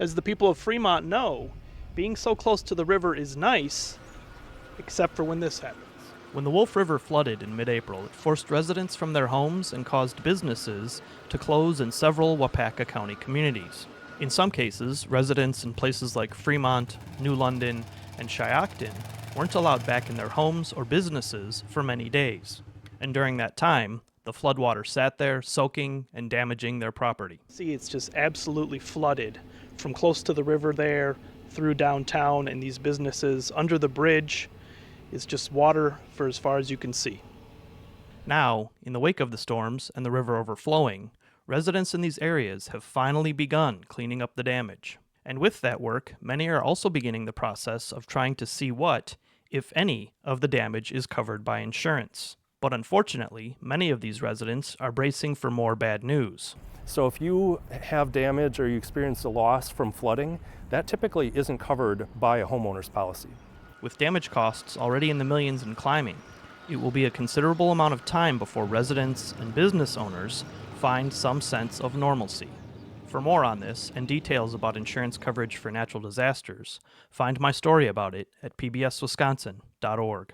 As the people of Fremont know, being so close to the river is nice, except for when this happens. When the Wolf River flooded in mid-April, it forced residents from their homes and caused businesses to close in several Wapaka County communities. In some cases, residents in places like Fremont, New London, and Shiocton weren't allowed back in their homes or businesses for many days. And during that time, the floodwater sat there, soaking and damaging their property. See, it's just absolutely flooded from close to the river there, through downtown, and these businesses under the bridge. Is just water for as far as you can see. Now, in the wake of the storms and the river overflowing, residents in these areas have finally begun cleaning up the damage. And with that work, many are also beginning the process of trying to see what, if any, of the damage is covered by insurance. But unfortunately, many of these residents are bracing for more bad news. So if you have damage or you experience a loss from flooding, that typically isn't covered by a homeowner's policy. With damage costs already in the millions and climbing, it will be a considerable amount of time before residents and business owners find some sense of normalcy. For more on this and details about insurance coverage for natural disasters, find my story about it at pbswisconsin.org.